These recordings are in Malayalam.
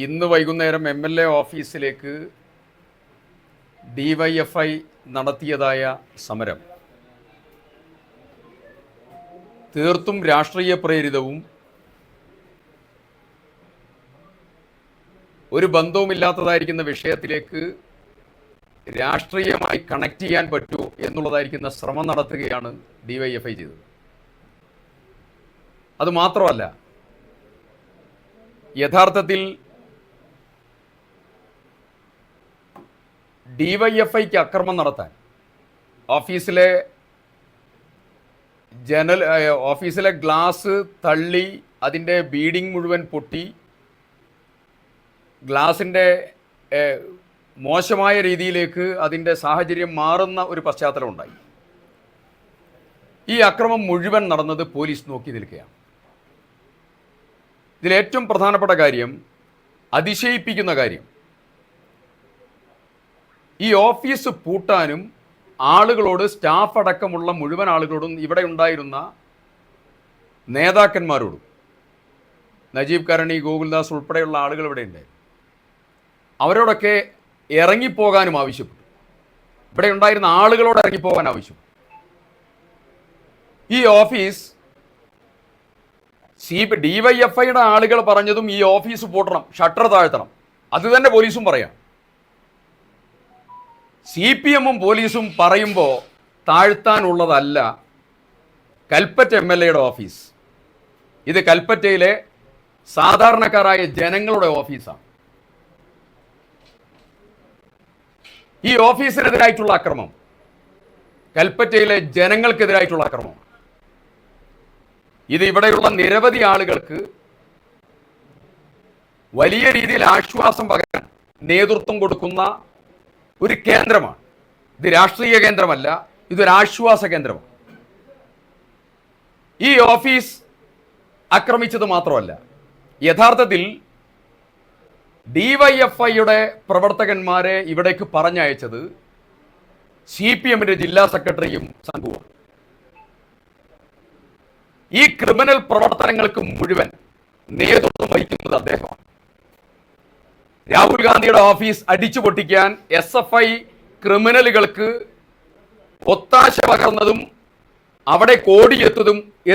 ഇന്ന് വൈകുന്നേരം MLA ഓഫീസിലേക്ക് DYFI നടത്തിയതായ സമരം തീർത്തും രാഷ്ട്രീയ പ്രേരിതവും ഒരു ബന്ധവുമില്ലാത്തതായിരിക്കുന്ന വിഷയത്തിലേക്ക് രാഷ്ട്രീയമായി കണക്ട് ചെയ്യാൻ പറ്റുമോ എന്നുള്ളതായിരിക്കുന്ന ശ്രമം നടത്തുകയാണ് DYFI ചെയ്തത്. അതുമാത്രമല്ല, യഥാർത്ഥത്തിൽ DYFIക്ക് അക്രമം നടത്താൻ ഓഫീസിലെ ഗ്ലാസ് തള്ളി അതിൻ്റെ ബീഡിംഗ് മുഴുവൻ പൊട്ടി ഗ്ലാസിൻ്റെ മോശമായ രീതിയിലേക്ക് അതിൻ്റെ സാഹചര്യം മാറുന്ന ഒരു പശ്ചാത്തലമുണ്ടായി. ഈ അക്രമം മുഴുവൻ നടന്നത് പോലീസ് നോക്കി നിൽക്കുകയാണ്. ഇതിലേറ്റവും പ്രധാനപ്പെട്ട കാര്യം, അതിശയിപ്പിക്കുന്ന കാര്യം, ഈ ഓഫീസ് പൂട്ടാനും ആളുകളോട്, സ്റ്റാഫ് അടക്കമുള്ള മുഴുവൻ ആളുകളോടും, ഇവിടെ ഉണ്ടായിരുന്ന നേതാക്കന്മാരോടും, നജീബ് കരണി, ഗോകുൽദാസ് ഉൾപ്പെടെയുള്ള ആളുകൾ ഇവിടെ ഉണ്ടായിരുന്നു, അവരോടൊക്കെ ഇറങ്ങിപ്പോകാനും ആവശ്യപ്പെട്ടു. ഇവിടെ ഉണ്ടായിരുന്ന ആളുകളോട് ഇറങ്ങിപ്പോകാൻ ആവശ്യപ്പെട്ടു. ഈ ഓഫീസ് DYFIയുടെ ആളുകൾ പറഞ്ഞതും ഈ ഓഫീസ് പൂട്ടണം, ഷട്ടർ താഴ്ത്തണം, അത് തന്നെ പോലീസും പറയാം. CPMഉം പോലീസും പറയുമ്പോൾ താഴ്ത്താനുള്ളതല്ല കൽപ്പറ്റ MLAയുടെ ഓഫീസ്. ഇത് കൽപ്പറ്റയിലെ സാധാരണക്കാരായ ജനങ്ങളുടെ ഓഫീസാണ്. ഈ ഓഫീസിനെതിരായിട്ടുള്ള അക്രമം കൽപ്പറ്റയിലെ ജനങ്ങൾക്കെതിരായിട്ടുള്ള അക്രമം. ഇത് ഇവിടെയുള്ള നിരവധി ആളുകൾക്ക് വലിയ രീതിയിൽ ആശ്വാസം പകരാൻ നേതൃത്വം കൊടുക്കുന്ന ഒരു കേന്ദ്രമാണ്. ഇത് രാഷ്ട്രീയ കേന്ദ്രമല്ല, ഇതൊരു ആശ്വാസ കേന്ദ്രമാണ്. ഈ ഓഫീസ് ആക്രമിച്ചത് മാത്രമല്ല, യഥാർത്ഥത്തിൽ DYFIയുടെ പ്രവർത്തകന്മാരെ ഇവിടേക്ക് പറഞ്ഞയച്ചത് CPMന്റെ ജില്ലാ സെക്രട്ടറിയും സംഘവും. ഈ ക്രിമിനൽ പ്രവർത്തനങ്ങൾക്ക് മുഴുവൻ നേതൃത്വം വഹിക്കുന്നത് അദ്ദേഹമാണ്. രാഹുൽ ഗാന്ധിയുടെ ഓഫീസ് അടിച്ചു പൊട്ടിക്കാൻ SFI ക്രിമിനലുകൾക്ക് ഒത്താശ പകർന്നതും അവിടെ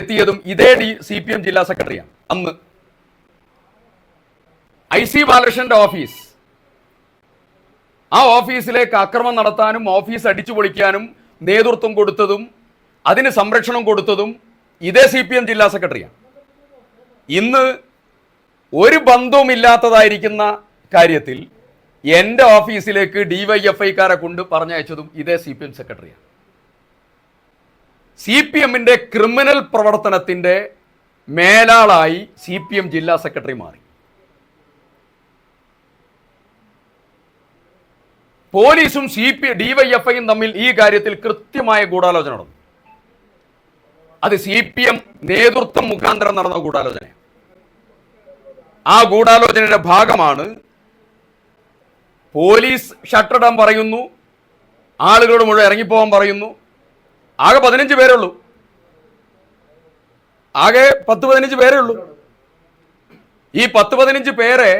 എത്തിയതും ഇതേ CPM ജില്ലാ സെക്രട്ടറിയാണ്. അന്ന് IC ബാലകൃഷ്ണന്റെ ഓഫീസ്, ആ ഓഫീസിലേക്ക് അക്രമം നടത്താനും ഓഫീസ് അടിച്ചു പൊളിക്കാനും നേതൃത്വം കൊടുത്തതും അതിന് സംരക്ഷണം കൊടുത്തതും ഇതേ CPM ജില്ലാ സെക്രട്ടറിയാണ്. ഇന്ന് ഒരു ബന്ധവുമില്ലാത്തതായിരിക്കുന്ന കാര്യത്തിൽ എൻ്റെ ഓഫീസിലേക്ക് DYFIക്കാരെ കൊണ്ട് പറഞ്ഞയച്ചതും ഇതേ CPM സെക്രട്ടറിയാണ്. CPMന്റെ ക്രിമിനൽ പ്രവർത്തനത്തിൻ്റെ മേലാളായി CPM ജില്ലാ സെക്രട്ടറി മാറി. പോലീസും DYFIയും തമ്മിൽ ഈ കാര്യത്തിൽ കൃത്യമായ ഗൂഢാലോചന നടന്നു. അത് CPM നേതൃത്വം മുഖാന്തരം നടന്ന ഗൂഢാലോചന. ആ ഗൂഢാലോചനയുടെ ഭാഗമാണ് പോലീസ് ഷട്ടറിടാൻ പറയുന്നു, ആളുകളോട് മുഴുവൻ ഇറങ്ങിപ്പോകാൻ പറയുന്നു. ആകെ 15 പേരേ ഉള്ളൂ, ആകെ 10-15 പേരേ ഉള്ളൂ. ഈ 10-15 പേരെ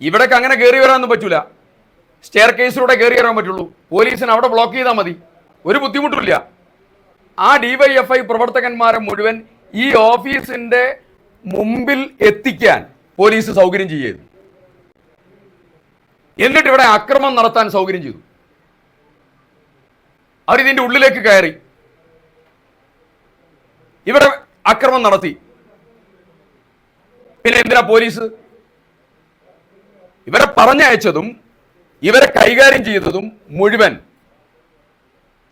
ഇവിടേക്ക് അങ്ങനെ കയറി വരാനൊന്നും പറ്റൂല. സ്റ്റെയർ കേസിലൂടെ കയറി വരാൻ പറ്റുള്ളൂ. പോലീസിന് അവിടെ ബ്ലോക്ക് ചെയ്താൽ മതി, ഒരു ബുദ്ധിമുട്ടില്ല. ആ DYFI പ്രവർത്തകന്മാരെ മുഴുവൻ ഈ ഓഫീസിന്റെ മുമ്പിൽ എത്തിക്കാൻ പോലീസ് സൗകര്യം ചെയ്തു. എന്നിട്ട് ഇവിടെ അക്രമം നടത്താൻ സൗകര്യം ചെയ്തു. അവരിതിൻ്റെ ഉള്ളിലേക്ക് കയറി ഇവിടെ അക്രമം നടത്തി. പിന്നെ എന്തിനാ പോലീസ്? ഇവരെ പറഞ്ഞയച്ചതും ഇവരെ കൈകാര്യം ചെയ്തതും മുഴുവൻ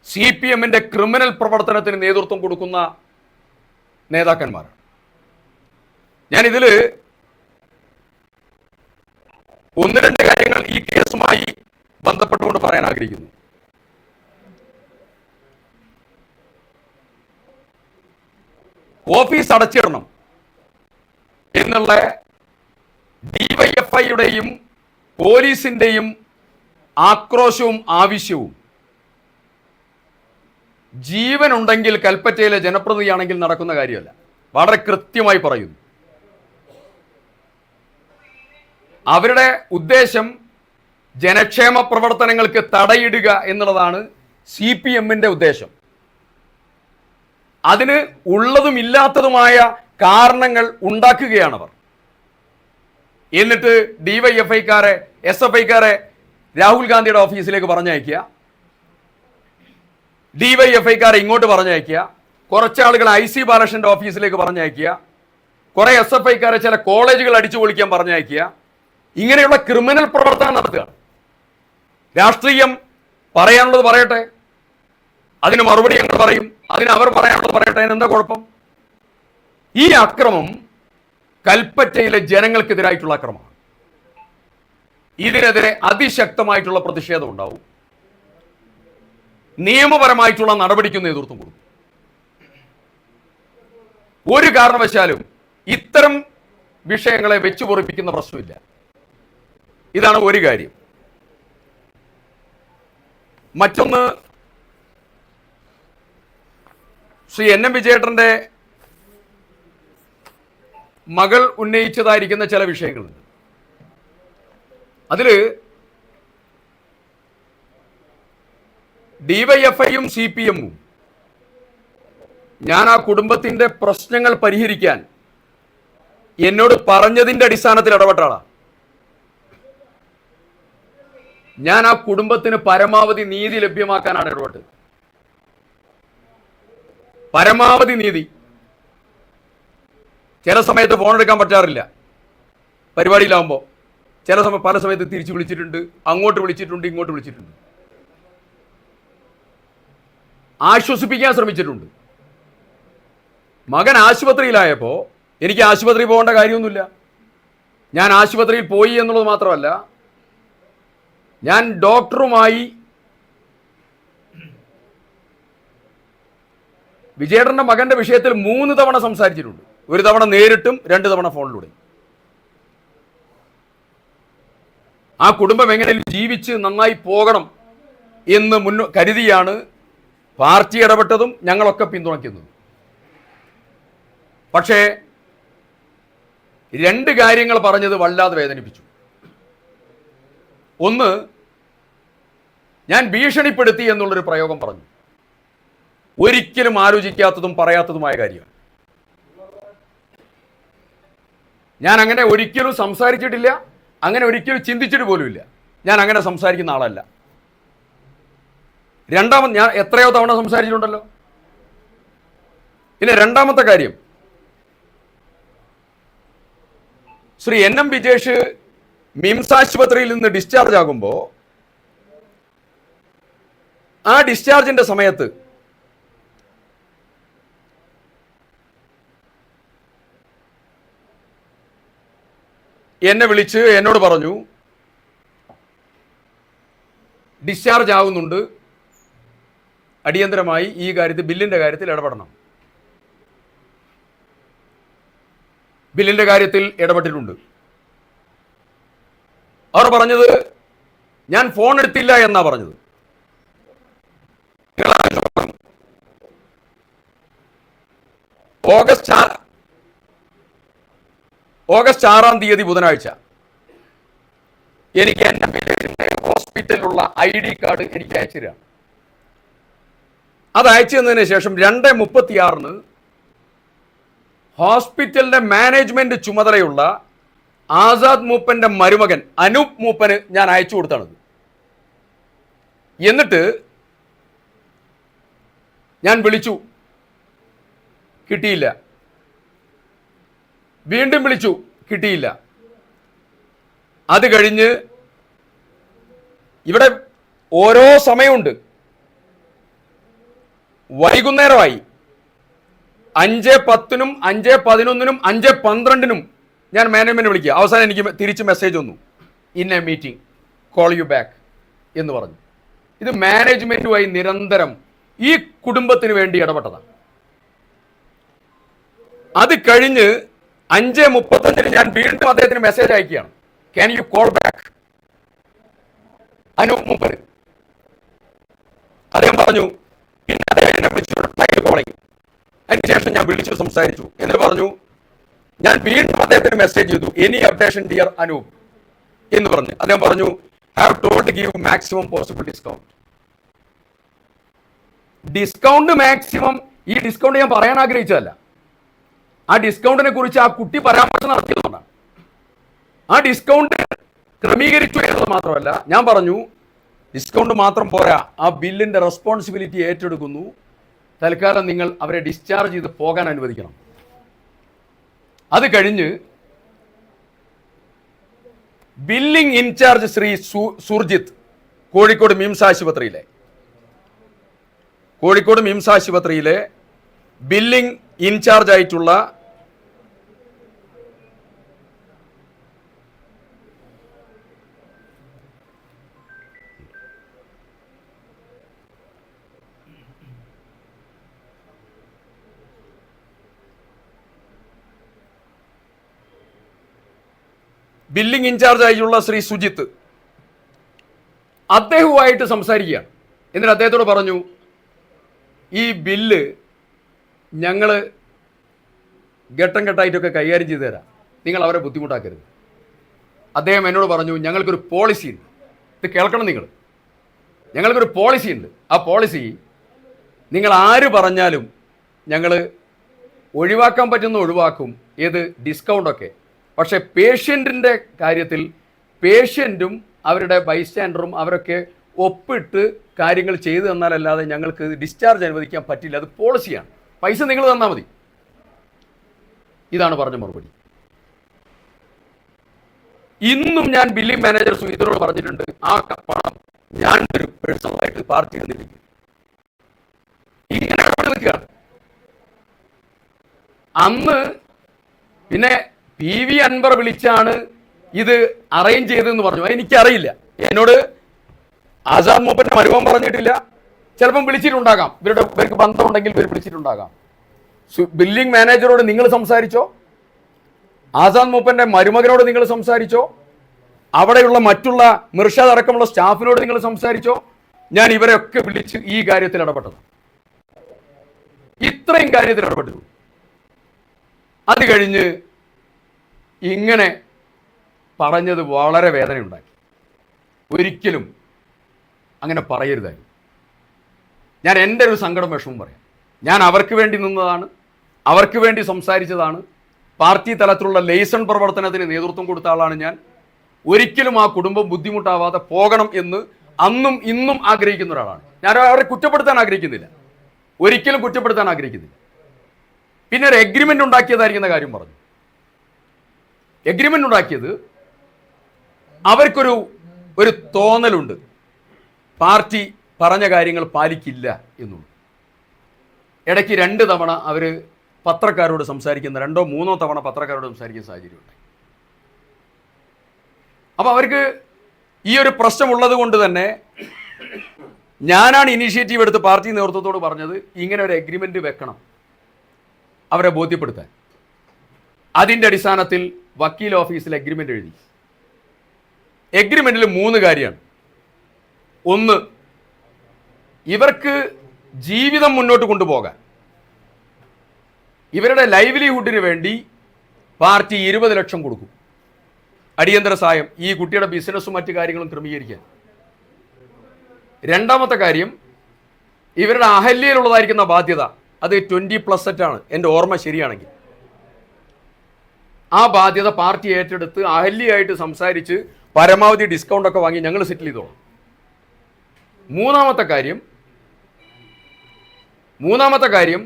CPMന്റെ ക്രിമിനൽ പ്രവർത്തനത്തിന് നേതൃത്വം കൊടുക്കുന്ന നേതാക്കന്മാരാണ്. ഞാനിതിൽ 1-2 കാര്യങ്ങൾ ഈ കേസുമായി ബന്ധപ്പെട്ടുകൊണ്ട് പറയാൻ ആഗ്രഹിക്കുന്നു. ഓഫീസ് അടച്ചിടണം എന്നുള്ള DYFIയുടെയും പോലീസിന്റെയും ആക്രോശവും ആവശ്യവും ജീവനുണ്ടെങ്കിൽ കൽപ്പറ്റയിലെ ജനപ്രതിനിധിയാണെങ്കിൽ നടക്കുന്ന കാര്യമല്ല. വളരെ കൃത്യമായി പറയുന്നു. അവരുടെ ഉദ്ദേശം ജനക്ഷേമ പ്രവർത്തനങ്ങൾക്ക് തടയിടുക എന്നുള്ളതാണ് CPM-ന്റെ ഉദ്ദേശം. അതിന് ഉള്ളതും ഇല്ലാത്തതുമായ കാരണങ്ങൾ ഉണ്ടാക്കുകയാണവർ. എന്നിട്ട് DYFI-ക്കാരെ SFI-ക്കാരെ രാഹുൽ ഗാന്ധിയുടെ ഓഫീസിലേക്ക് പറഞ്ഞയക്കുക, DYFI-ക്കാരെ ഇങ്ങോട്ട് പറഞ്ഞയക്കുക, കുറച്ചാളുകൾ IC ബാലകൃഷ്ണന്റെ ഓഫീസിലേക്ക് പറഞ്ഞയക്കുക, കുറെ SFI-ക്കാരെ ചില കോളേജുകൾ അടിച്ചു പൊളിക്കാൻ പറഞ്ഞയക്കുക. ഇങ്ങനെയുള്ള ക്രിമിനൽ പ്രവർത്തനം നടത്തുക. രാഷ്ട്രീയം പറയാനുള്ളത് പറയട്ടെ, അതിന് മറുപടി ഞങ്ങൾ പറയും, അതിന് അവർ പറയാനുള്ളത് പറയട്ടെ, അതിനെന്താ കുഴപ്പം? ഈ അക്രമം കൽപ്പറ്റയിലെ ജനങ്ങൾക്കെതിരായിട്ടുള്ള അക്രമമാണ്. ഇതിനെതിരെ അതിശക്തമായിട്ടുള്ള പ്രതിഷേധം ഉണ്ടാവും. നിയമപരമായിട്ടുള്ള നടപടിക്ക് നേതൃത്വം കൊടുക്കും. ഒരു കാരണവശാലും ഇത്തരം വിഷയങ്ങളെ വെച്ചു പൊറിപ്പിക്കുന്ന പ്രശ്നമില്ല. ഇതാണ് ഒരു കാര്യം. മറ്റൊന്ന്, ശ്രീ NM വിജയേട്ടന്റെ മകൾ ഉന്നയിച്ചതായിരിക്കുന്ന ചില വിഷയങ്ങളുണ്ട്. അതില് DYFI-യും CPM-ഉം ഞാൻ ആ കുടുംബത്തിന്റെ പ്രശ്നങ്ങൾ പരിഹരിക്കാൻ എന്നോട് പറഞ്ഞതിന്റെ അടിസ്ഥാനത്തിൽ ഇടപെട്ട ആളാണ്. ഞാൻ ആ കുടുംബത്തിന് പരമാവധി നീതി ലഭ്യമാക്കാനാണ് ഇടപെട്ടത്. പരമാവധി നീതി. ചില സമയത്ത് ഫോൺ എടുക്കാൻ പറ്റാറില്ല പരിപാടിയിലാവുമ്പോൾ. പല സമയത്ത് തിരിച്ചു വിളിച്ചിട്ടുണ്ട്, അങ്ങോട്ട് വിളിച്ചിട്ടുണ്ട്, ഇങ്ങോട്ട് വിളിച്ചിട്ടുണ്ട്, ആശ്വസിപ്പിക്കാൻ ശ്രമിച്ചിട്ടുണ്ട്. മകൻ ആശുപത്രിയിലായപ്പോൾ എനിക്ക് ആശുപത്രിയിൽ പോകേണ്ട കാര്യമൊന്നുമില്ല. ഞാൻ ആശുപത്രിയിൽ പോയി എന്നുള്ളത് മാത്രമല്ല, ഞാൻ ഡോക്ടറുമായി വിജയേട്ടന്റെ മകന്റെ വിഷയത്തിൽ 3 തവണ സംസാരിച്ചിട്ടുണ്ട്. ഒരു തവണ നേരിട്ടും 2 തവണ ഫോണിലൂടെ. ആ കുടുംബം എങ്ങനെ ജീവിച്ച് നന്നായി പോകണം എന്ന് കരുതിയാണ് പാർട്ടി ഇടപെട്ടതും ഞങ്ങളൊക്കെ പിന്തുണയ്ക്കുന്നതും. പക്ഷേ 2 കാര്യങ്ങൾ പറഞ്ഞത് വല്ലാതെ വേദനിപ്പിച്ചു. ഒന്ന്, ഞാൻ ഭീഷണിപ്പെടുത്തി എന്നുള്ളൊരു പ്രയോഗം പറഞ്ഞു. ഒരിക്കലും ആലോചിക്കാത്തതും പറയാത്തതുമായ കാര്യമാണ്. ഞാൻ അങ്ങനെ ഒരിക്കലും സംസാരിച്ചിട്ടില്ല, അങ്ങനെ ഒരിക്കലും ചിന്തിച്ചിട്ട് പോലുമില്ല. ഞാൻ അങ്ങനെ സംസാരിക്കുന്ന ആളല്ല. ഞാൻ എത്രയോ തവണ സംസാരിച്ചിട്ടുണ്ടല്ലോ. ഇനി രണ്ടാമത്തെ കാര്യം, ശ്രീ NM വിജേഷ് മിംസ് ആശുപത്രിയിൽ നിന്ന് ഡിസ്ചാർജ് ആകുമ്പോൾ ആ ഡിസ്ചാർജിന്റെ സമയത്ത് എന്നെ വിളിച്ച് എന്നോട് പറഞ്ഞു, ഡിസ്ചാർജ് ആവുന്നുണ്ട്, അടിയന്തരമായി ഈ കാര്യത്തിൽ ബില്ലിന്റെ കാര്യത്തിൽ ഇടപെടണം. ബില്ലിന്റെ കാര്യത്തിൽ ഇടപെട്ടിട്ടുണ്ട്. അവർ പറഞ്ഞത് ഞാൻ ഫോൺ എടുത്തില്ല എന്നാ പറഞ്ഞത്. ഓഗസ്റ്റ് 6-ാം തീയതി ബുധനാഴ്ച എനിക്ക് എൻ്റെ ഹോസ്പിറ്റലിലുള്ള ID കാർഡ് എനിക്ക് അയച്ചു തരാം. അത് അയച്ചു തന്നതിന് ശേഷം 2:36-ന് ഹോസ്പിറ്റലിന്റെ മാനേജ്മെന്റ് ചുമതലയുള്ള ആസാദ് മൂപ്പന്റെ മരുമകൻ അനൂപ് മൂപ്പന് ഞാൻ അയച്ചു കൊടുത്താണത്. എന്നിട്ട് ഞാൻ വിളിച്ചു, കിട്ടിയില്ല. വീണ്ടും വിളിച്ചു, കിട്ടിയില്ല. അത് കഴിഞ്ഞ് ഇവിടെ ഓരോ സമയമുണ്ട്. വൈകുന്നേരമായി 5:10-നും 5:11-നും 5:12-നും ഞാൻ മാനേജ്മെന്റ് വിളിക്കുക. അവസാനം എനിക്ക് തിരിച്ച് മെസ്സേജ് വന്നു, in A meeting, call you back എന്ന് പറഞ്ഞു. ഇത് മാനേജ്മെന്റുമായി നിരന്തരം ഈ കുടുംബത്തിന് വേണ്ടി ഇടപെട്ടതാണ്. അത് കഴിഞ്ഞ് 5:35-ന് ഞാൻ വീണ്ടും അദ്ദേഹത്തിന് മെസ്സേജ് അയക്കുകയാണ്, can you call back Anoop മൂപ്പര്. അദ്ദേഹം പറഞ്ഞു, പിന്നെ അദ്ദേഹം എന്നെ വിളിച്ചു കോളിംഗ്. അതിനുശേഷം ഞാൻ വിളിച്ചു സംസാരിച്ചു. എന്നിട്ട് പറഞ്ഞു, ഞാൻ വീണ്ടും അദ്ദേഹത്തിന് മെസ്സേജ് ചെയ്തു, എനി അപ്ഡേഷൻ ഡിയർ അനൂപ് എന്ന് പറഞ്ഞു. അദ്ദേഹം പറഞ്ഞു, have told give maximum possible discount. Discount maximum, ഈ ഡിസ്കൗണ്ട് ഞാൻ പറയാൻ ആഗ്രഹിച്ചതല്ല, ആ ഡിസ്കൗണ്ടിനെ കുറിച്ച് ആ കുട്ടി പരാമർശം നടത്തിയതുകൊണ്ടാണ്. ആ ഡിസ്കൗണ്ട് ക്രമീകരിച്ചു എന്നത് മാത്രമല്ല, ഞാൻ പറഞ്ഞു ഡിസ്കൗണ്ട് മാത്രം പോരാ, ആ ബില്ലിന്റെ റെസ്പോൺസിബിലിറ്റി ഏറ്റെടുക്കുന്നു, തൽക്കാലം നിങ്ങൾ അവരെ ഡിസ്ചാർജ് ചെയ്ത് പോകാൻ അനുവദിക്കണം. അത് കഴിഞ്ഞ് ബില്ലിംഗ് ഇൻചാർജ് ശ്രീ സുർജിത്ത്, കോഴിക്കോട് മിംസ് ആശുപത്രിയിലെ ബില്ലിംഗ് ഇൻചാർജ് ആയിട്ടുള്ള ശ്രീ സുജിത്ത്, അദ്ദേഹവുമായിട്ട് സംസാരിക്കുകയാണ്. എന്നിട്ട് അദ്ദേഹത്തോട് പറഞ്ഞു, ഈ ബില്ല് ഞങ്ങൾ ഘട്ടം ഘട്ടമായിട്ടൊക്കെ കൈകാര്യം ചെയ്തു തരാം, നിങ്ങൾ അവരെ ബുദ്ധിമുട്ടാക്കരുത്. അദ്ദേഹം എന്നോട് പറഞ്ഞു, ഞങ്ങൾക്കൊരു പോളിസി ഉണ്ട്, ഇത് കേൾക്കണം നിങ്ങൾ, ഞങ്ങൾക്കൊരു പോളിസി ഉണ്ട്. ആ പോളിസി നിങ്ങൾ ആര് പറഞ്ഞാലും ഞങ്ങൾ ഒഴിവാക്കാൻ പറ്റുന്ന ഒഴിവാക്കും, ഏത് ഡിസ്കൗണ്ടൊക്കെ. പക്ഷേ പേഷ്യൻറ്റിൻ്റെ കാര്യത്തിൽ പേഷ്യൻറ്റും അവരുടെ ബൈസ്റ്റാൻഡറും അവരൊക്കെ ഒപ്പിട്ട് കാര്യങ്ങൾ ചെയ്തു തന്നാലല്ലാതെ ഞങ്ങൾക്ക് ഡിസ്ചാർജ് അനുവദിക്കാൻ പറ്റില്ല, അത് പോളിസിയാണ്, പൈസ നിങ്ങൾ തന്നാൽ മതി. ഇതാണ് പറഞ്ഞ മറുപടി. ഇന്നും ഞാൻ ബില്ലിംഗ് മാനേജർ സുഹീദിനോട് പറഞ്ഞിട്ടുണ്ട്, ആ പണം ഞാൻ ഒരു പേഴ്സണലായിട്ട് പാർട്ടി നിന്നിരിക്കും. ഇങ്ങനെ നിൽക്കുകയാണ്. അന്ന് പിന്നെ PV അൻവർ വിളിച്ചാണ് ഇത് അറേഞ്ച് ചെയ്തതെന്ന് പറഞ്ഞു. എനിക്കറിയില്ല, എന്നോട് ആസാദ് മൂപ്പന്റെ മരുമകൻ പറഞ്ഞിട്ടില്ല. ചിലപ്പം വിളിച്ചിട്ടുണ്ടാകാം, ഇവർക്ക് ബന്ധമുണ്ടെങ്കിൽ ഇവർ വിളിച്ചിട്ടുണ്ടാകാം. ബില്ലിംഗ് മാനേജറോട് നിങ്ങൾ സംസാരിച്ചോ? ആസാദ് മൂപ്പന്റെ മരുമകനോട് നിങ്ങൾ സംസാരിച്ചോ? അവിടെയുള്ള മറ്റുള്ള മിർഷാദ് അടക്കമുള്ള സ്റ്റാഫിനോട് നിങ്ങൾ സംസാരിച്ചോ? ഞാൻ ഇവരെയൊക്കെ വിളിച്ച് ഈ കാര്യത്തിൽ ഇടപെട്ടത്, ഇത്രയും കാര്യത്തിൽ ഇടപെട്ടു. അത് കഴിഞ്ഞ് ഇങ്ങനെ പറഞ്ഞത് വളരെ വേദനയുണ്ടാക്കി. ഒരിക്കലും അങ്ങനെ പറയരുതായി. ഞാൻ എൻ്റെ ഒരു സങ്കടം വിഷമം പറയാം. ഞാൻ അവർക്ക് വേണ്ടി നിന്നതാണ്, അവർക്ക് വേണ്ടി സംസാരിച്ചതാണ്, പാർട്ടി തലത്തിലുള്ള ലേസൺ പ്രവർത്തനത്തിന് നേതൃത്വം കൊടുത്ത ആളാണ് ഞാൻ. ഒരിക്കലും ആ കുടുംബം ബുദ്ധിമുട്ടാവാതെ പോകണം എന്ന് അന്നും ഇന്നും ആഗ്രഹിക്കുന്ന ഒരാളാണ് ഞാൻ. അവരെ കുറ്റപ്പെടുത്താൻ ആഗ്രഹിക്കുന്നില്ല, ഒരിക്കലും കുറ്റപ്പെടുത്താൻ ആഗ്രഹിക്കുന്നില്ല. പിന്നെ ഒരു എഗ്രിമെൻ്റ് ഉണ്ടാക്കിയതായിരിക്കുന്ന കാര്യം പറഞ്ഞു. എഗ്രിമെൻ്റ് ഉണ്ടാക്കിയത് അവർക്കൊരു തോന്നലുണ്ട്, പാർട്ടി പറഞ്ഞ കാര്യങ്ങൾ പാലിക്കില്ല എന്നുള്ളൂ. ഇടയ്ക്ക് 2 തവണ അവർ പത്രക്കാരോട് സംസാരിക്കുന്ന, 2ഓ 3ഓ തവണ പത്രക്കാരോട് സംസാരിക്കുന്ന സാഹചര്യം ഉണ്ടായി. അപ്പോൾ അവർക്ക് ഈ ഒരു പ്രശ്നമുള്ളത് കൊണ്ട് തന്നെ ഞാനാണ് ഇനീഷ്യേറ്റീവ് എടുത്ത് പാർട്ടി നേതൃത്വത്തോട് പറഞ്ഞത്, ഇങ്ങനെ ഒരു എഗ്രിമെൻ്റ് വെക്കണം അവരെ ബോധ്യപ്പെടുത്താൻ. അതിൻ്റെ അടിസ്ഥാനത്തിൽ വക്കീൽ ഓഫീസിൽ എഗ്രിമെൻ്റ് എഴുതി. എഗ്രിമെൻറ്റിൽ 3 കാര്യമാണ്. ഒന്ന്, ഇവർക്ക് ജീവിതം മുന്നോട്ട് കൊണ്ടുപോകാൻ ഇവരുടെ ലൈവ്ലിഹുഡിന് വേണ്ടി പാർട്ടി 20 ലക്ഷം കൊടുക്കും, അടിയന്തര സഹായം, ഈ കുട്ടിയുടെ ബിസിനസ്സും മറ്റു കാര്യങ്ങളും ക്രമീകരിക്കാൻ. രണ്ടാമത്തെ കാര്യം, ഇവരുടെ അഹല്യയിലുള്ളതായിരിക്കുന്ന ബാധ്യത, അത് 20+ ആണ് എൻ്റെ ഓർമ്മ ശരിയാണെങ്കിൽ. ആ ബാധ്യത പാർട്ടി ഏറ്റെടുത്ത് അഹല്യയായിട്ട് സംസാരിച്ച് പരമാവധി ഡിസ്കൗണ്ടൊക്കെ വാങ്ങി ഞങ്ങൾ സെറ്റിൽ ചെയ്തോളാം. മൂന്നാമത്തെ കാര്യം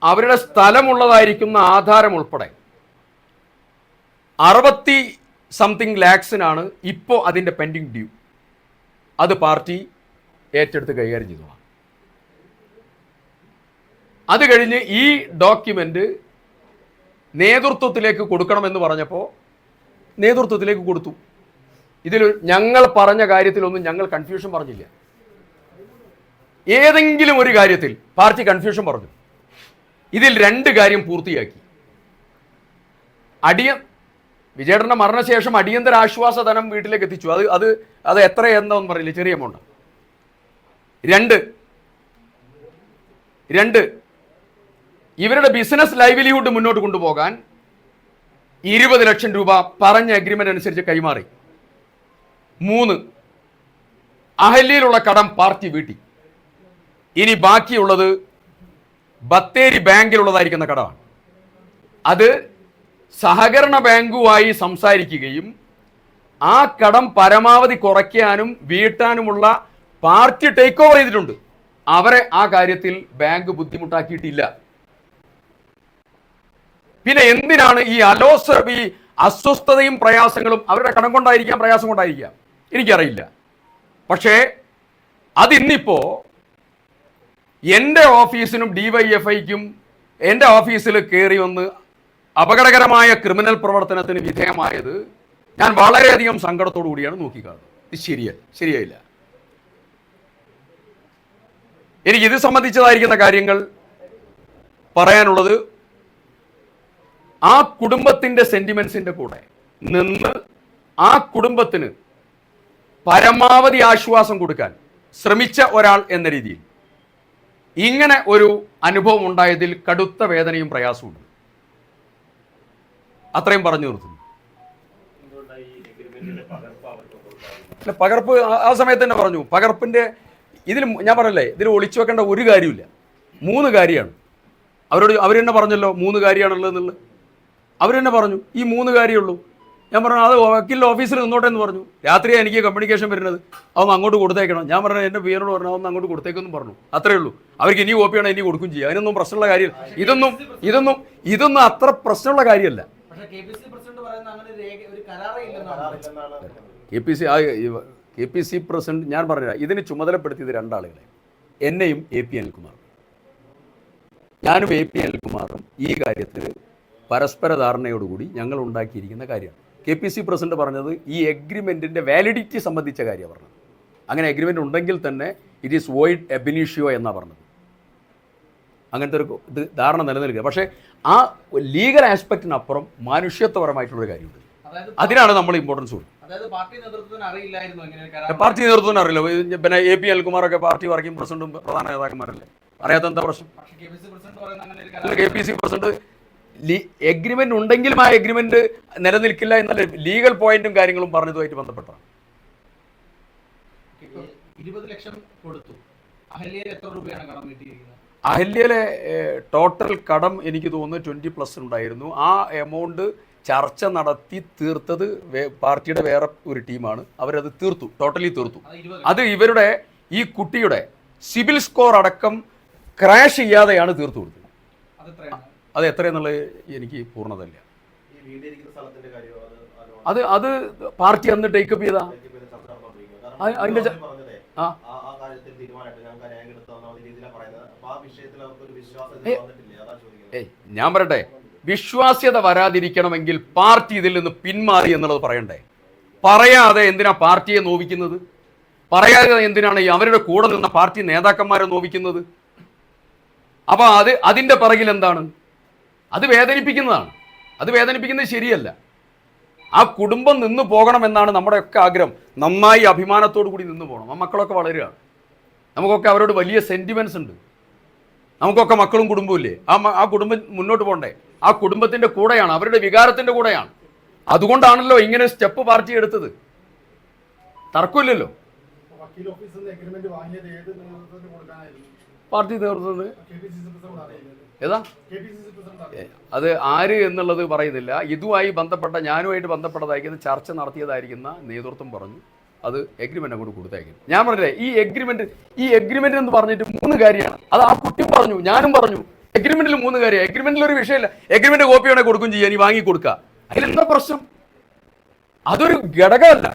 അവരുടെ സ്ഥലമുള്ളതായിരിക്കുന്ന ആധാരം ഉൾപ്പെടെ 60-something lakhs ഇപ്പോൾ അതിൻ്റെ പെൻഡിങ് ഡ്യൂ. അത് പാർട്ടി ഏറ്റെടുത്ത് കൈകാര്യം ചെയ്തോളാം. അത് കഴിഞ്ഞ് ഈ ഡോക്യുമെൻ്റ് നേതൃത്വത്തിലേക്ക് കൊടുക്കണമെന്ന് പറഞ്ഞപ്പോൾ നേതൃത്വത്തിലേക്ക് കൊടുത്തു. ഇതിൽ ഞങ്ങൾ പറഞ്ഞ കാര്യത്തിലൊന്നും ഞങ്ങൾ കൺഫ്യൂഷൻ പറഞ്ഞില്ല. ഏതെങ്കിലും ഒരു കാര്യത്തിൽ പാർട്ടി കൺഫ്യൂഷൻ പറഞ്ഞു. ഇതിൽ 2 കാര്യം പൂർത്തിയാക്കി. വിജയേട്ടൻ്റെ മരണശേഷം അടിയന്തര ആശ്വാസ ധനം വീട്ടിലേക്ക് എത്തിച്ചു. അത് എത്ര എന്താണെന്ന് പറയില്ല, ചെറിയ എമൗണ്ട്. 2 ഇവരുടെ ബിസിനസ് ലൈവ്ലിഹുഡ് മുന്നോട്ട് കൊണ്ടുപോകാൻ 20 ലക്ഷം രൂപ പറഞ്ഞ അഗ്രിമെന്റ് അനുസരിച്ച് കൈമാറി. 3, അഹല്യയിലുള്ള കടം പാർട്ടി വീട്ടി. ഇനി ബാക്കിയുള്ളത് ബത്തേരി ബാങ്കിലുള്ളതായിരിക്കുന്ന കടമാണ്. അത് സഹകരണ ബാങ്കുമായി സംസാരിക്കുകയും ആ കടം പരമാവധി കുറയ്ക്കാനും വീട്ടാനുമുള്ള പാർട്ടി ടേക്ക് ഓവർ ചെയ്തിട്ടുണ്ട്. അവരെ ആ കാര്യത്തിൽ ബാങ്ക് ബുദ്ധിമുട്ടാക്കിയിട്ടില്ല. പിന്നെ എന്തിനാണ് ഈ ഈ അസ്വസ്ഥതയും പ്രയാസങ്ങളും? അവരുടെ കടം കൊണ്ടായിരിക്കാം, പ്രയാസം കൊണ്ടായിരിക്കാം, എനിക്കറിയില്ല. പക്ഷേ അതിന്നിപ്പോ എൻ്റെ ഓഫീസിനും DYFIക്കും എൻ്റെ ഓഫീസിൽ കയറി വന്ന് അപകടകരമായ ക്രിമിനൽ പ്രവർത്തനത്തിന് വിധേയമായത് ഞാൻ വളരെയധികം സങ്കടത്തോടു കൂടിയാണ് നോക്കിക്കാണുന്നത്. ഇത് ശരിയായില്ല. എനിക്കിത് സംബന്ധിച്ചതായിരിക്കുന്ന കാര്യങ്ങൾ പറയാനുള്ളത്, ആ കുടുംബത്തിൻ്റെ സെന്റിമെന്റ്സിന്റെ കൂടെ നിന്ന് ആ കുടുംബത്തിന് പരമാവധി ആശ്വാസം കൊടുക്കാൻ ശ്രമിച്ച ഒരാൾ എന്ന രീതിയിൽ ഇങ്ങനെ ഒരു അനുഭവം ഉണ്ടായതിൽ കടുത്ത വേദനയും പ്രയാസമുണ്ട്. അത്രയും പറഞ്ഞു നിർത്തുന്നു. അല്ല, പകർപ്പ് ആ സമയത്ത് തന്നെ പറഞ്ഞു. പകർപ്പിന്റെ ഇതിൽ ഞാൻ പറഞ്ഞല്ലേ, ഇതിൽ ഒളിച്ചു വെക്കേണ്ട ഒരു കാര്യമില്ല. 3 കാര്യമാണ്. അവർ തന്നെ പറഞ്ഞല്ലോ 3 കാര്യമാണുള്ളത് എന്നുള്ളത്. അവർ തന്നെ പറഞ്ഞു ഈ 3 കാര്യമുള്ളൂ. ഞാൻ പറഞ്ഞു അത് വക്കീലിൻ്റെ ഓഫീസിൽ നിന്നോട്ടെ എന്ന് പറഞ്ഞു. രാത്രിയാണ് എനിക്ക് കമ്മ്യൂണിക്കേഷൻ വരുന്നത്, അതൊന്ന് അങ്ങോട്ട് കൊടുത്തേക്കണം. ഞാൻ പറഞ്ഞു എൻ്റെ പിയനോട് പറഞ്ഞു അതൊന്ന് അങ്ങോട്ട് കൊടുത്തേക്കെന്നും പറഞ്ഞു. അത്രേ ഉള്ളൂ. അവർക്ക് ഇനി കോപ്പിയാണ്, ഇനി കൊടുക്കും ചെയ്യും. അതിനൊന്നും പ്രശ്നമുള്ള കാര്യമില്ല. ഇതൊന്നും അത്ര പ്രശ്നമുള്ള കാര്യമല്ല. KPC പ്രസിഡന്റ് ഞാൻ പറഞ്ഞ ഇതിന് ചുമതലപ്പെടുത്തിയത് 2 ആളുകളെ, എന്നെയും AP അനിൽകുമാറും. ഞാനും AP അനിൽകുമാറും ഈ കാര്യത്തിൽ പരസ്പര ധാരണയോടുകൂടി ഞങ്ങൾ ഉണ്ടാക്കിയിരിക്കുന്ന കാര്യമാണ്. KPC പ്രസിഡന്റ് പറഞ്ഞത് ഈ എഗ്രിമെന്റിന്റെ വാലിഡിറ്റി സംബന്ധിച്ച കാര്യമാണ് പറഞ്ഞത്. അങ്ങനെ എഗ്രിമെന്റ് ഉണ്ടെങ്കിൽ തന്നെ ഇറ്റ് ഈസ് വോയിഡ് എബിനിഷ്യോ എന്നാണ് പറഞ്ഞത്. അങ്ങനത്തെ ഒരു ധാരണ നിലനിൽക്കുക. പക്ഷേ ആ ലീഗൽ ആസ്പെക്റ്റിനപ്പുറം മനുഷ്യത്വപരമായിട്ടുള്ളൊരു കാര്യമുണ്ട്. അതിനാണ് നമ്മൾ ഇമ്പോർട്ടൻസ് കൊടുക്കുന്നത്. പാർട്ടി നേതൃത്വത്തിന് അറിയില്ല. പിന്നെ AP അനിൽകുമാറൊക്കെ പാർട്ടി വർക്കിംഗ് പ്രസിഡന്റും പ്രധാന നേതാക്കന്മാരല്ലേ, അറിയാത്ത എന്താ പ്രശ്നം? KPC പ്രസിഡന്റ് എഗ്രിമെന്റ് ഉണ്ടെങ്കിലും ആ എഗ്രിമെന്റ് നിലനിൽക്കില്ല എന്നുള്ള ലീഗൽ പോയിന്റും കാര്യങ്ങളും പറഞ്ഞതുമായിട്ട് ബന്ധപ്പെട്ടാണ്. 20 ലക്ഷം കൊടുത്തു. അഹല്യയിലെ ടോട്ടൽ കടം എനിക്ക് തോന്നുന്നു 20+ ഉണ്ടായിരുന്നു. ആ എമൗണ്ട് ചർച്ച നടത്തി തീർത്തത് പാർട്ടിയുടെ വേറെ ഒരു ടീമാണ്. അവരത് ടോട്ടലി തീർത്തു. അത് ഇവരുടെ ഈ കുട്ടിയുടെ സിബിൽ സ്കോർ അടക്കം ക്രാഷ് ചെയ്യാതെയാണ് തീർത്തു കൊടുത്തത്. അത് എത്രയെന്നുള്ളത് എനിക്ക് പൂർണ്ണതല്ല. അത് പാർട്ടി അന്ന് ടേക്കപ്പ് ചെയ്താ അതിന്റെ ഞാൻ പറയട്ടെ, വിശ്വാസ്യത വരാതിരിക്കണമെങ്കിൽ പാർട്ടി ഇതിൽ നിന്ന് പിന്മാറി എന്നുള്ളത് പറയണ്ടേ? പറയാതെ എന്തിനാ പാർട്ടിയെ നോവിക്കുന്നത്? പറയാതെ എന്തിനാണ് അവരുടെ കൂടെ നിന്ന പാർട്ടി നേതാക്കന്മാരെ നോവിക്കുന്നത്? അപ്പൊ അതിന്റെ പിറകിൽ എന്താണ്? അത് വേദനിപ്പിക്കുന്നതാണ്. അത് വേദനിപ്പിക്കുന്നത് ശരിയല്ല. ആ കുടുംബം നിന്ന് പോകണമെന്നാണ് നമ്മുടെയൊക്കെ ആഗ്രഹം. നന്നായി അഭിമാനത്തോടു കൂടി നിന്ന് പോകണം. ആ മക്കളൊക്കെ വളരുകയാണ്. നമുക്കൊക്കെ അവരോട് വലിയ സെന്റിമെന്റ്സ് ഉണ്ട്. നമുക്കൊക്കെ മക്കളും കുടുംബവും ഇല്ലേ? ആ കുടുംബം മുന്നോട്ട് പോകണ്ടേ? ആ കുടുംബത്തിന്റെ കൂടെയാണ്, അവരുടെ വികാരത്തിന്റെ കൂടെയാണ്. അതുകൊണ്ടാണല്ലോ ഇങ്ങനെ സ്റ്റെപ്പ് പാർട്ടി എടുത്തത്. തർക്കമില്ലല്ലോ. പാർട്ടി നേതൃത്വത്തിന് ഏതാ അത് ആര് എന്നുള്ളത് പറയുന്നില്ല. ഇതുമായി ഞാനുമായിട്ട് ബന്ധപ്പെട്ടതായിരിക്കുന്ന ചർച്ച നടത്തിയതായിരിക്കുന്ന നേതൃത്വം പറഞ്ഞു അത് എഗ്രിമെന്റ് അങ്ങോട്ട് കൊടുത്തായിരിക്കും. ഞാൻ പറഞ്ഞില്ലേ, ഈ എഗ്രിമെന്റ് എന്ന് പറഞ്ഞിട്ട് 3 കാര്യമാണ്. അത് ആ കുട്ടി പറഞ്ഞു, ഞാനും പറഞ്ഞു. എഗ്രിമെന്റിൽ 3 കാര്യം. എഗ്രിമെന്റിൽ ഒരു വിഷയമില്ല. എഗ്രിമെന്റ് കോപ്പി വേണേ കൊടുക്കും ചെയ്യാൻ, നീ വാങ്ങി കൊടുക്കുക. അതിലെന്താ പ്രശ്നം? അതൊരു ഘടകമല്ല.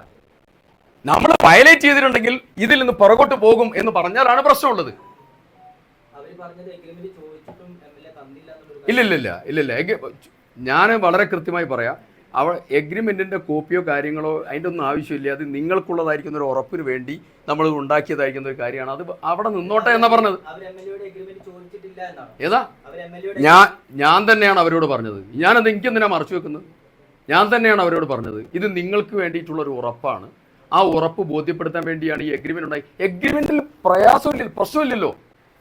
നമ്മൾ വയലേറ്റ് ചെയ്തിട്ടുണ്ടെങ്കിൽ ഇതിൽ നിന്ന് പുറകോട്ട് പോകും എന്ന് പറഞ്ഞാലാണ് പ്രശ്നമുള്ളത്. ഇല്ല. ഞാൻ വളരെ കൃത്യമായി പറയാം. എഗ്രിമെന്റിന്റെ കോപ്പിയോ കാര്യങ്ങളോ അതിൻ്റെ ഒന്നും ആവശ്യമില്ല. അത് നിങ്ങൾക്കുള്ളതായിരിക്കുന്ന ഒരു ഉറപ്പിന് വേണ്ടി നമ്മൾ ഉണ്ടാക്കിയതായിരിക്കുന്ന ഒരു കാര്യമാണ്. അത് അവിടെ നിന്നോട്ടെ എന്നാ പറഞ്ഞത്. ഏതാ? ഞാൻ തന്നെയാണ് അവരോട് പറഞ്ഞത്. ഞാനത് എനിക്കെന്തിനാ മറച്ചു വെക്കുന്നത്? ഞാൻ തന്നെയാണ് അവരോട് പറഞ്ഞത് ഇത് നിങ്ങൾക്ക് വേണ്ടിയിട്ടുള്ള ഒരു ഉറപ്പാണ്. ആ ഉറപ്പ് ബോധ്യപ്പെടുത്താൻ വേണ്ടിയാണ് ഈ എഗ്രിമെന്റ് ഉണ്ടായി. എഗ്രിമെന്റിൽ പ്രശ്നമില്ലല്ലോ.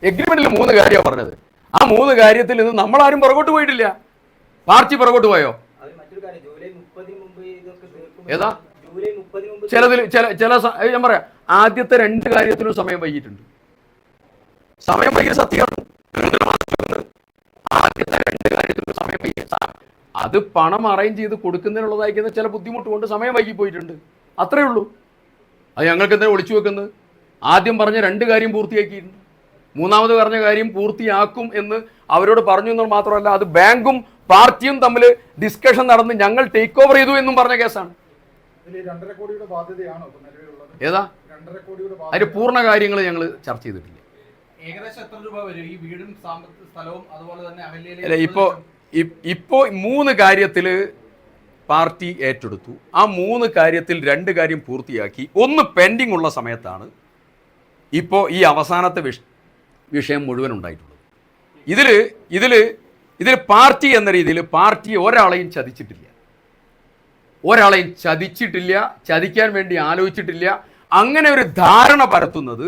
എഗ്രിമെന്റിൽ 3 കാര്യമാണ് പറഞ്ഞത്. ആ 3 കാര്യത്തിൽ നിന്ന് നമ്മളാരും പുറകോട്ട് പോയിട്ടില്ല. പാർട്ടി പുറകോട്ട് പോയോ? ഏതാ ചിലതിൽ ചില ഞാൻ പറയാം, ആദ്യത്തെ 2 കാര്യത്തിലും സമയം വൈകിട്ടുണ്ട്. സമയം വൈകിയ സത്യമാണ്. ആദ്യത്തെ 2 കാര്യത്തിലും സമയം വൈകി. അത് പണം അറേഞ്ച് ചെയ്ത് കൊടുക്കുന്നതിനുള്ളതായിരിക്കുന്ന ചില ബുദ്ധിമുട്ട് കൊണ്ട് സമയം വൈകി പോയിട്ടുണ്ട്. അത്രേ ഉള്ളൂ. അത് ഞങ്ങൾക്ക് എന്തിനാ ഒളിച്ചു വെക്കുന്നത്? ആദ്യം പറഞ്ഞ 2 കാര്യം പൂർത്തിയാക്കിയിട്ടുണ്ട്. 3ാമത് പറഞ്ഞ കാര്യം പൂർത്തിയാക്കും എന്ന് അവരോട് പറഞ്ഞു എന്നത് മാത്രമല്ല, അത് ബാങ്കും പാർട്ടിയും തമ്മിൽ ഡിസ്കഷൻ നടന്ന് ഞങ്ങൾ ടേക്ക് ഓവർ ചെയ്തു എന്നും പറഞ്ഞ കേസാണ്. ഏതാ അതിന്റെ പൂർണ്ണ കാര്യങ്ങൾ ഞങ്ങൾ ചർച്ച ചെയ്തിട്ടില്ല. ഏകദേശം എത്ര രൂപ വരും ഈ വീടും സ്ഥലവും അതുപോലെ തന്നെ അല്ല, ഇപ്പോ 3 കാര്യത്തിൽ പാർട്ടി ഏറ്റെടുത്തു. ആ 3 കാര്യത്തിൽ 2 കാര്യം പൂർത്തിയാക്കി. 1 പെൻഡിങ് ഉള്ള സമയത്താണ് ഇപ്പോൾ ഈ അവസാനത്തെ വിഷയം മുഴുവൻ ഉണ്ടായിട്ടുള്ളത്. ഇതിൽ പാർട്ടി എന്ന രീതിയിൽ പാർട്ടി ഒരാളെയും ചതിച്ചിട്ടില്ല, ചതിക്കാൻ വേണ്ടി ആലോചിച്ചിട്ടില്ല. അങ്ങനെ ഒരു ധാരണ പരത്തുന്നത്